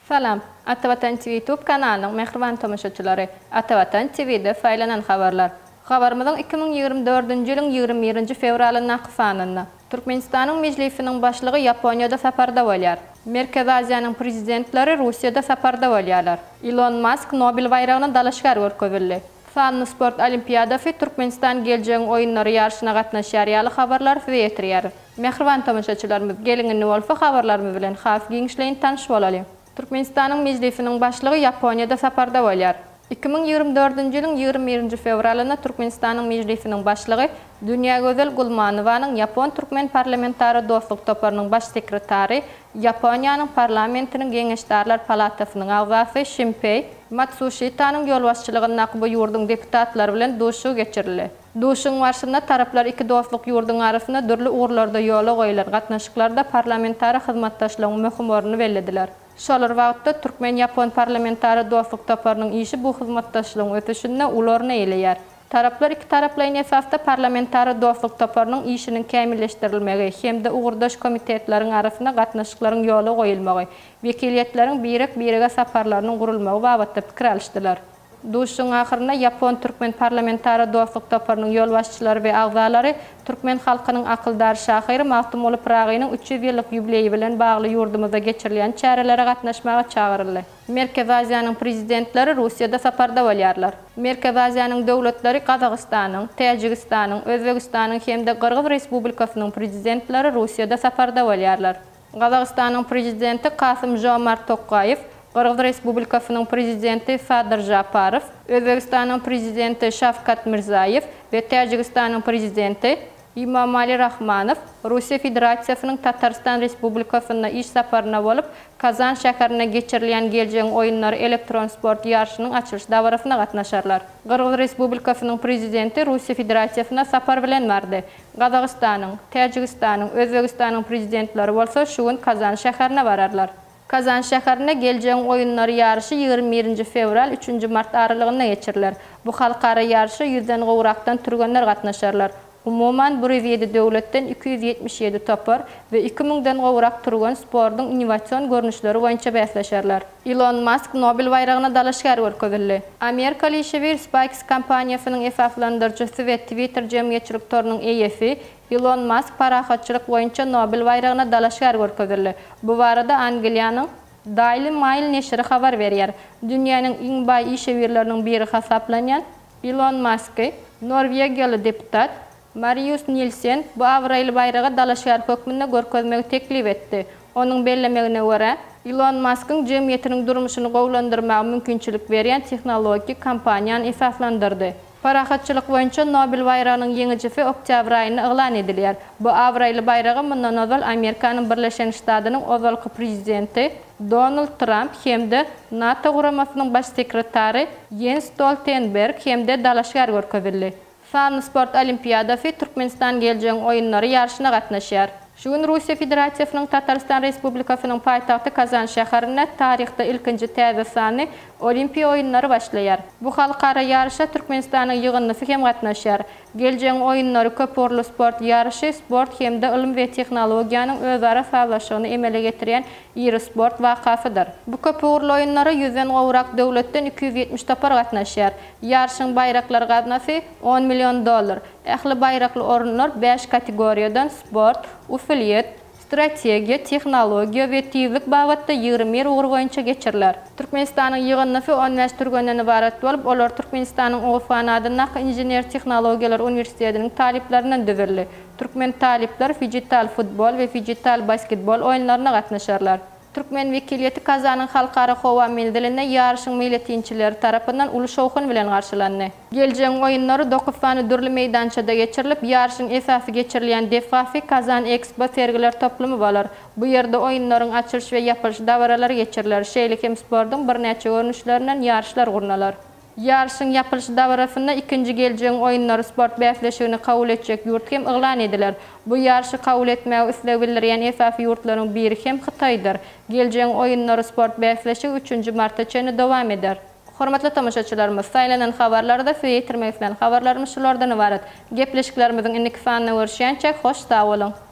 Salam, Atavatan TV YouTube kanalının mehriban tomoşaçylary. Atavatan TV'de faýlanan habarlar. Habarymyzyň 2024-nji ýylyň 21-nji fevralyna gysanynda Türkmenistanyň mejlisiniň başlygy Ýaponiýada saparda bolýar. Merkez Aziýanyň prezidentleri Russiýada saparda bolýarlar. Elon Musk Nobel bayragyny dalaşgar görkezildi. Fan sport olimpiadasy Türkmenistan geleceğin oyunları yarışına gatnaşýar ýaly habarlar süýetirýär. Mehriban tomoşaçylarymyz, geliňizde bolsa habarlarymyz bilen has giňişleýin tanyş bolaly. Türkmenistanyň mejlisiniň başlygy Ýaponiýada saparda bolýar. 2024-nji ýylyň 21-nji fevralyna Türkmenistanyň mejlisiniň başlygy Dünya Gözel Gulmanowanyň Ýapon-Türkmen parlamentary dostluk toparynyň baş sekretary, Ýaponiýanyň parlamentiniň Geňeşdarlar palatasynyň agzasy Shinpei Matsushitanyň ýolbaşçylygyna bu ýurdun deputatlary bilen duşu geçirildi. Duşun barşynda taraplar iki dostluk ýurdun arasynda dürli uğurlarda ýola goýulan gatnaşyklarda parlamentary hyzmatdaşlygyň möhüm ornuny bellediler. Şolar wagtda Türkmen-Ýapon parlamentary dostluk toparynyň işi bu hyzmatdaşlygyň ötüşinde ulorna eýleýär. Taraplar iki taraplaryň esasda parlamentary dostluk toparynyň işiniň kämilleşdirilmegi hemde uğurdaş komitetleriň arasynda gatnaşyklaryň ýola goýulmagy, wekiliýetleriň birek-birege saparlarynyň gurulmagy babatda pikir alýşdylar. Duşun ahyrynda Ýapon-Türkmen parlamentary dostluk toparynyň ýolbaşçylary we agzalary Türkmen halkynyň akyldar şahyry Mahtumoğlu Pragynyň 300 ýyllyk ýubileýi bilen bagly ýurdumyzda geçirilen çärelere gatnaşmaga çagyryldy. Merkez Aziýanyň prezidentleri Russiýada saparda bolýarlar. Merkez Aziýanyň döwletleri Gazagystanyň, Täjikistanyň, Özbegistanyň hemde Qırgyz Respublikasynyň prezidentleri Russiýada saparda bolýarlar. Gazagystanyň prezidenti Kasym-Jomart Tokaýew, Qırgyz Respublikasynyň prezidenti Sadyr Japarow, Özbegistanyň prezidenti Şavkat Mirzaýew we Täjikistanyň prezidenti İmamali Rahmanow Russiýa Federasiýasynyň Tatarstan Respublikasyna iş saparyna bolup Kazan şäherine geçirilen geleceğin oyunları elektron sport ýarşynyň açylyş dawrasyna gatnaşarlar. Qırgyz Respublikasynyň prezidenti Russiýa Federasiýasyna sapar bilen bardy. Gazagystanyň, Täjikistanyň, Özbegistanyň prezidentleri bolsa şu gün Kazan şäherine bararlar. Kazan şäherine geleceğin oyunları ýarşy 21-nji fevral 3-nji mart aralygynda geçiriler. Bu halkara ýarşy 100den gowrakdan türgenler gatnaşarlar. Umuman 107 döwletden 277 topar ve 2000den gowrak turgan sportyň innowasion görnüşleri boýunça bäsleşerler. Elon Musk Nobel bayragyna dalaşgar görkezildi. Amerikaly işbir SpaceX kompaniýasynyň esaslandyrjysy we Twitter jemgyýetçilik torunyň eýesi Elon Musk parahatçylyk boýunça Nobel bayragyna dalaşgar görkezildi. Bu barada Angliýanyň Daily Mail neşri habar berýär. Dünýäniň iň baý işbirleriniň biri hasaplanýan Elon Musk Norwegiýaly deputat Marius Nielsen bu Avril bayragy dalaşgar hökmünde görkezmegi teklip etdi. Onuň bellemegine görä, Elon Musk'ın jemgyýetiniň durmuşyny gowlandyrmagy mümkinçilik berýän tehnologik kompaniýany esaslandyrdy. Parahatçylyk boýunça Nobel bayragynyň ýeňijisi oktyabr aýyna eglan edilýär. Bu Avril bayragi mundan ozal Amerikanyň Birleşen Ştatlarynyň ozalky prezidenti Donald Trump hemde NATO guramasynyň baş sekretary Jens Stoltenberg hemde dalaşgar görkezildi. Fan sport olimpiadasy Türkmenistan geleceğin oyunları yarışına gatnaşýar. Şu gün Russiýa Federasiýasynyň Tatarstan Respublikasynyň paýtagty Kazan şäherinde tarihde ilkinji täze sany Olimpiýa oyunlary başlaýar. Bu halkara ýarşa Türkmenistanyň ýygynnysy hem gatnaşýar. Geleceğin oyunlary köp orly sport ýarşy, sport hemde ilim we tehnologiýanyň özara saglaşygyny emele getirýän ýyry sport wakasydyr. Bu köp orly oyunlara 100den gowrak döwletden 270 topar gatnaşýar. Ýarşyň bayraklary gatnasy $10 milyon. Ähli bayrakly orunlar 5 kategoriýadan sport, ufuliýet, strategiýa, tehnologiýa we tüýlük babatda 20 ugur boýunça geçiriler. Türkmenistanyň ýygynnysy 15 türgenden ibaret bolup, olar Türkmenistanyň Oğuzhanadyna Inженер Tehnologiýalar Universitetiniň taliplerinden düzürildi. Türkmen talipler dijital futbol we dijital basketbol oýunlaryna gatnaşarlar. Türkmen wekiliýeti Kazanyň halkara howa mendiline ýarşyň milletçileri tarapyndan uly şowkun bilen garşylandy. Geleceğin oyunları 9 sany dürli meýdançada geçirilip, ýarşyň esasy geçirilýän defasy Kazan Expo sergiler toplumy bolar. Bu ýerde oyunlaryň açylyş we ýapylyş dawralary geçiriler. Şeýle hem sportyň bir näçe görnüşlerinden ýarşlar gurnalar. Ýarşyň ýapylyş dawrasynda ikinji geleceğin oyunları sport bäsleşigini kabul etjek ýurt hem eglan ediler. Bu ýarşy kabul etmäge isleg bildirýän esasy ýurtlaryň biri hem Hytaýdyr. Geleceğin oyunları sport bäsleşigi 3-nji martda çenli dowam eder. Hormatly tamaşaçylarymyz, saýlanan habarlarda süýetirmek bilen habarlarymyz şulardan ibaret. Gepleşiklerimiziň indiki sanyna görüşýänçe hoş sag bolun.